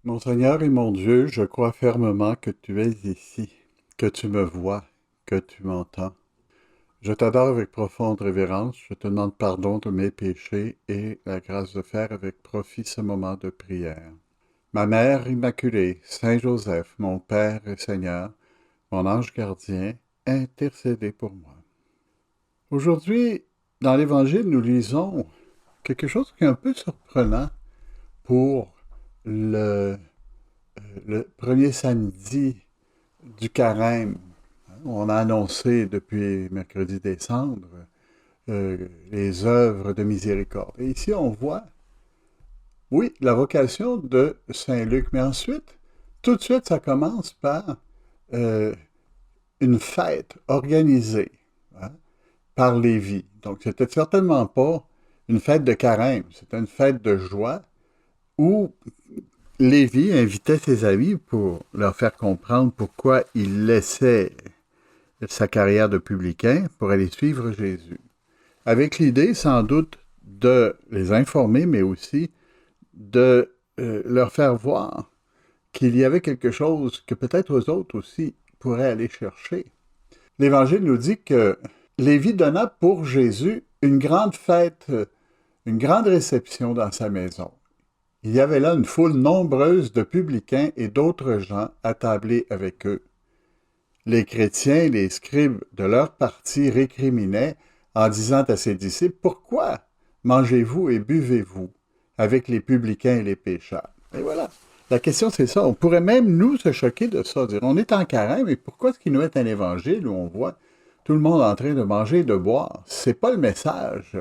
Mon Seigneur et mon Dieu, je crois fermement que tu es ici, que tu me vois, que tu m'entends. Je t'adore avec profonde révérence, je te demande pardon de mes péchés et la grâce de faire avec profit ce moment de prière. Ma Mère Immaculée, Saint Joseph, mon Père et Seigneur, mon ange gardien, intercédez pour moi. Aujourd'hui, dans l'Évangile, nous lisons quelque chose qui est un peu surprenant pour le, le premier samedi du carême. On a annoncé depuis mercredi décembre les œuvres de miséricorde. Et ici, on voit, oui, la vocation de Saint Luc, mais ensuite, tout de suite, ça commence par euh, une fête organisée, hein, par Lévi. Donc, c'était certainement pas une fête de carême, c'était une fête de joie où Lévi invitait ses amis pour leur faire comprendre pourquoi il laissait sa carrière de publicain pour aller suivre Jésus. Avec l'idée sans doute de les informer, mais aussi de leur faire voir qu'il y avait quelque chose que peut-être eux autres aussi pourraient aller chercher. L'Évangile nous dit que Lévi donna pour Jésus une grande fête, une grande réception dans sa maison. Il y avait là une foule nombreuse de publicains et d'autres gens attablés avec eux. Les chrétiens, les scribes de leur parti récriminaient en disant à ses disciples, pourquoi mangez-vous et buvez-vous avec les publicains et les pécheurs? Et voilà. La question, c'est ça. On pourrait même nous se choquer de ça, dire on est en carême, mais pourquoi est-ce qu'il nous est un évangile où on voit tout le monde en train de manger et de boire? C'est pas le message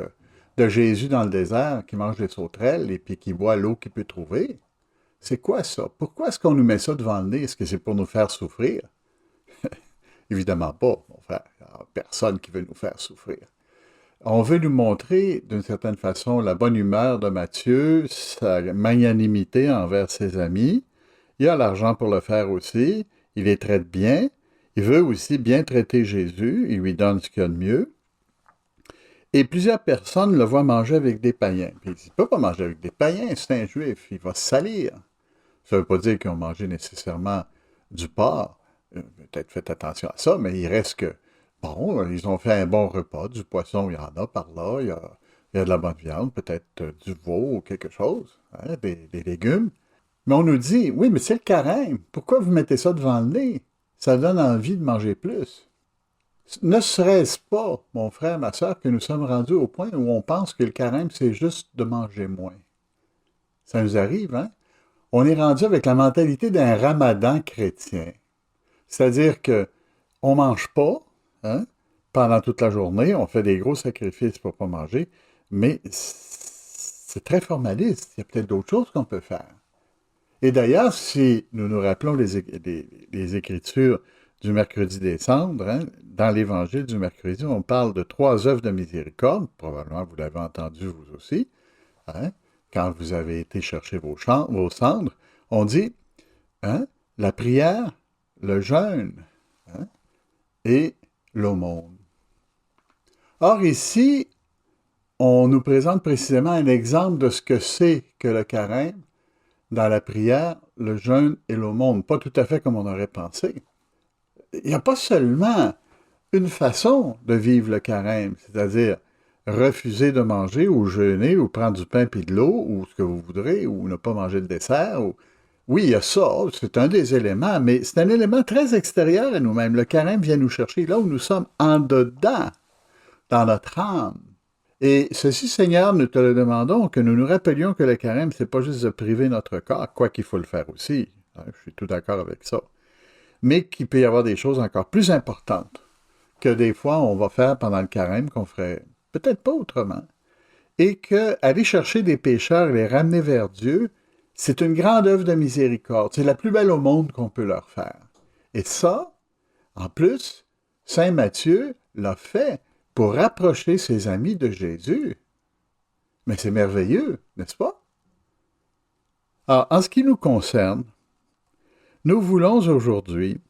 de Jésus dans le désert qui mange des sauterelles et puis qui boit l'eau qu'il peut trouver. C'est quoi ça? Pourquoi est-ce qu'on nous met ça devant le nez? Est-ce que c'est pour nous faire souffrir? Évidemment pas, mon frère. Il n'y a personne qui veut nous faire souffrir. On veut nous montrer, d'une certaine façon, la bonne humeur de Matthieu, sa magnanimité envers ses amis. Il a l'argent pour le faire aussi. Il les traite bien. Il veut aussi bien traiter Jésus. Il lui donne ce qu'il y a de mieux. Et plusieurs personnes le voient manger avec des païens. Puis il dit, il ne peut pas manger avec des païens, c'est un juif, il va se salir. Ça ne veut pas dire qu'ils ont mangé nécessairement du porc. Peut-être faites attention à ça, mais il reste que, bon, ils ont fait un bon repas, du poisson, il y en a par là, il y a de la bonne viande, peut-être du veau ou quelque chose, hein, des légumes. Mais on nous dit, oui, mais c'est le carême, pourquoi vous mettez ça devant le nez? Ça donne envie de manger plus. Ne serait-ce pas, mon frère, ma soeur, que nous sommes rendus au point où on pense que le carême, c'est juste de manger moins. Ça nous arrive, hein? On est rendu avec la mentalité d'un ramadan chrétien. C'est-à-dire que on mange pas, hein, pendant toute la journée, on fait des gros sacrifices pour pas manger, mais c'est très formaliste. Il y a peut-être d'autres choses qu'on peut faire. Et d'ailleurs, si nous nous rappelons les Écritures du mercredi décembre, hein, dans l'Évangile du mercredi, on parle de trois œuvres de miséricorde. Probablement, vous l'avez entendu vous aussi, hein, quand vous avez été chercher vos cendres. On dit, hein, la prière, le jeûne, hein, et l'aumône. Or, ici, on nous présente précisément un exemple de ce que c'est que le carême dans la prière, le jeûne et l'aumône. Pas tout à fait comme on aurait pensé. Il n'y a pas seulement une façon de vivre le carême, c'est-à-dire refuser de manger ou jeûner ou prendre du pain puis de l'eau ou ce que vous voudrez ou ne pas manger de dessert. Oui, il y a ça, c'est un des éléments, mais c'est un élément très extérieur à nous-mêmes. Le carême vient nous chercher là où nous sommes en dedans, dans notre âme. Et ceci, Seigneur, nous te le demandons, que nous nous rappelions que le carême, c'est pas juste de priver notre corps, quoi qu'il faut le faire aussi. Je suis tout d'accord avec ça. Mais qu'il peut y avoir des choses encore plus importantes que des fois on va faire pendant le carême qu'on ferait peut-être pas autrement. Et que aller chercher des pécheurs et les ramener vers Dieu, c'est une grande œuvre de miséricorde. C'est la plus belle au monde qu'on peut leur faire. Et ça, en plus, Saint Matthieu l'a fait pour rapprocher ses amis de Jésus. Mais c'est merveilleux, n'est-ce pas? Alors, en ce qui nous concerne, nous voulons aujourd'hui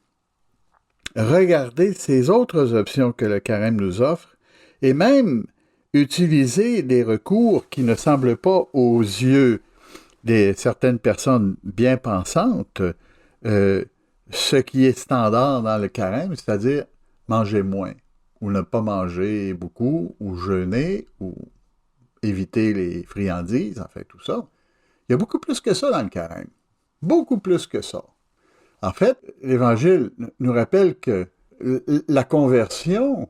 regarder ces autres options que le carême nous offre et même utiliser des recours qui ne semblent pas aux yeux certaines personnes bien pensantes, euh, ce qui est standard dans le carême, c'est-à-dire manger moins, ou ne pas manger beaucoup, ou jeûner, ou éviter les friandises, en fait, tout ça. Il y a beaucoup plus que ça dans le carême. Beaucoup plus que ça. En fait, l'Évangile nous rappelle que la conversion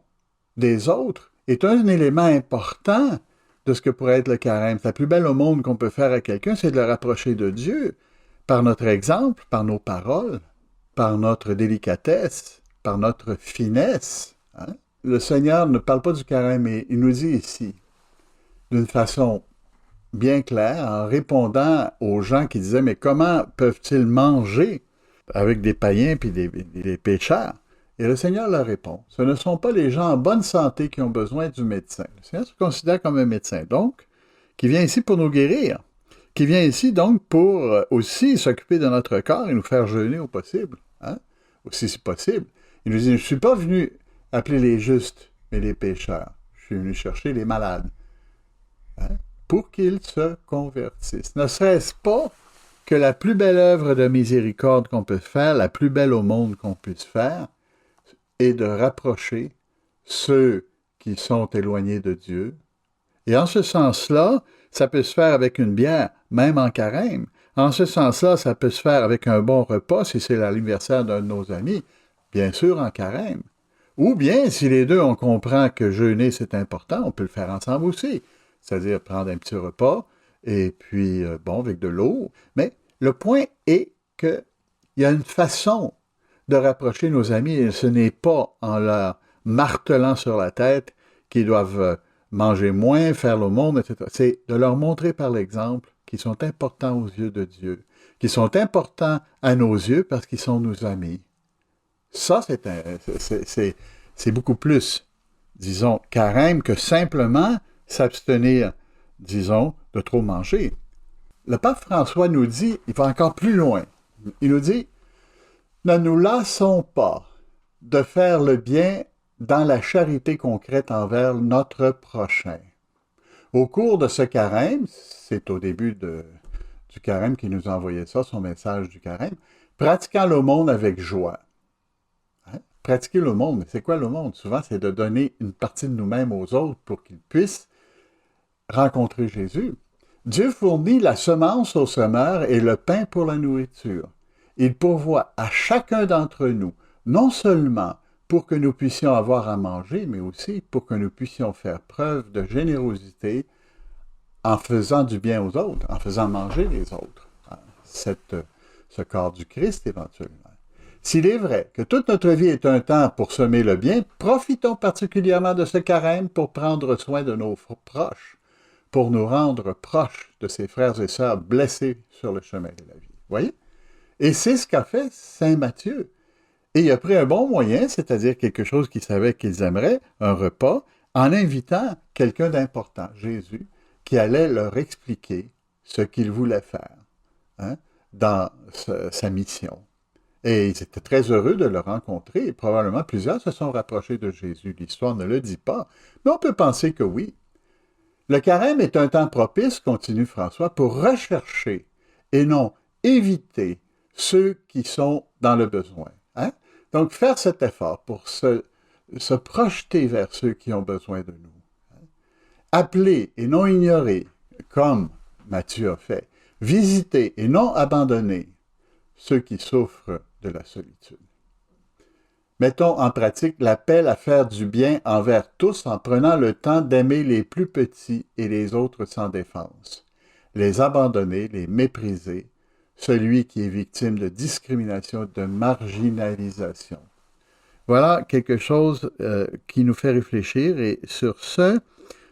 des autres est un élément important de ce que pourrait être le carême. La plus belle au monde qu'on peut faire à quelqu'un, c'est de le rapprocher de Dieu par notre exemple, par nos paroles, par notre délicatesse, par notre finesse. Hein? Le Seigneur ne parle pas du carême, mais il nous dit ici, d'une façon bien claire, en répondant aux gens qui disaient, mais comment peuvent-ils manger avec des païens et des pécheurs? Et le Seigneur leur répond, ce ne sont pas les gens en bonne santé qui ont besoin du médecin. Le Seigneur se considère comme un médecin, donc, qui vient ici pour nous guérir, qui vient ici donc pour aussi s'occuper de notre corps et nous faire jeûner au possible, hein? Aussi si possible. Il nous dit, je ne suis pas venu appeler les justes, mais les pécheurs. Je suis venu chercher les malades, hein? Pour qu'ils se convertissent. Ne serait-ce pas que la plus belle œuvre de miséricorde qu'on peut faire, la plus belle au monde qu'on puisse faire, est de rapprocher ceux qui sont éloignés de Dieu. Et en ce sens-là, ça peut se faire avec une bière, même en carême. En ce sens-là, ça peut se faire avec un bon repas, si c'est l'anniversaire d'un de nos amis, bien sûr en carême. Ou bien, si les deux, on comprend que jeûner, c'est important, on peut le faire ensemble aussi. C'est-à-dire prendre un petit repas, et puis, bon, avec de l'eau. Mais le point est qu'il y a une façon de rapprocher nos amis, et ce n'est pas en leur martelant sur la tête qu'ils doivent manger moins, faire l'aumône, etc. C'est de leur montrer par l'exemple qu'ils sont importants aux yeux de Dieu, qu'ils sont importants à nos yeux parce qu'ils sont nos amis. Ça, c'est beaucoup plus, disons, carême que simplement s'abstenir, disons, de trop manger. Le pape François nous dit, il va encore plus loin. Il nous dit, ne nous lassons pas de faire le bien dans la charité concrète envers notre prochain. Au cours de ce carême, c'est au début du carême qu'il nous a envoyé ça, son message du carême, pratiquant l'aumône avec joie. Hein? Pratiquer l'aumône, c'est quoi l'aumône? Souvent, c'est de donner une partie de nous-mêmes aux autres pour qu'ils puissent rencontrer Jésus. Dieu fournit la semence au semeur et le pain pour la nourriture. Il pourvoit à chacun d'entre nous, non seulement pour que nous puissions avoir à manger, mais aussi pour que nous puissions faire preuve de générosité en faisant du bien aux autres, en faisant manger les autres. Ce corps du Christ éventuellement. S'il est vrai que toute notre vie est un temps pour semer le bien, profitons particulièrement de ce carême pour prendre soin de nos proches, pour nous rendre proches de ses frères et sœurs blessés sur le chemin de la vie. Voyez? Et c'est ce qu'a fait Saint Matthieu. Et il a pris un bon moyen, c'est-à-dire quelque chose qu'il savait qu'ils aimeraient, un repas, en invitant quelqu'un d'important, Jésus, qui allait leur expliquer ce qu'il voulait faire, hein, dans sa mission. Et ils étaient très heureux de le rencontrer, et probablement plusieurs se sont rapprochés de Jésus. L'histoire ne le dit pas, mais on peut penser que oui. Le carême est un temps propice, continue François, pour rechercher et non éviter ceux qui sont dans le besoin. Hein? Donc, faire cet effort pour se projeter vers ceux qui ont besoin de nous. Hein? Appeler et non ignorer, comme Matthieu a fait. Visiter et non abandonner ceux qui souffrent de la solitude. Mettons en pratique l'appel à faire du bien envers tous en prenant le temps d'aimer les plus petits et les autres sans défense, les abandonner, les mépriser, celui qui est victime de discrimination, de marginalisation. Voilà quelque chose qui nous fait réfléchir et sur ce,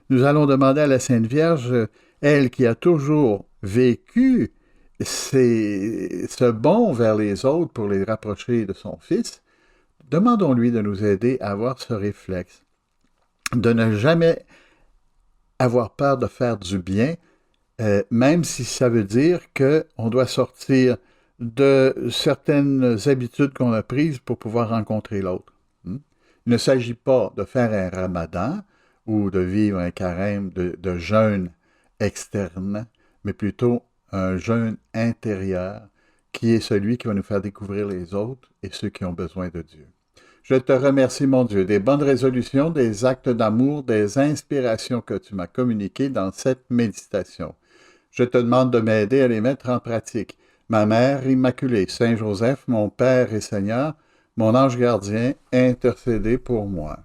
nous allons demander à la Sainte Vierge, elle qui a toujours vécu ce bond vers les autres pour les rapprocher de son Fils, demandons-lui de nous aider à avoir ce réflexe, de ne jamais avoir peur de faire du bien, même si ça veut dire qu'on doit sortir de certaines habitudes qu'on a prises pour pouvoir rencontrer l'autre. Il ne s'agit pas de faire un ramadan ou de vivre un carême de jeûne externe, mais plutôt un jeûne intérieur qui est celui qui va nous faire découvrir les autres et ceux qui ont besoin de Dieu. Je te remercie, mon Dieu, des bonnes résolutions, des actes d'amour, des inspirations que tu m'as communiquées dans cette méditation. Je te demande de m'aider à les mettre en pratique. Ma Mère Immaculée, Saint Joseph, mon Père et Seigneur, mon ange gardien, intercédez pour moi.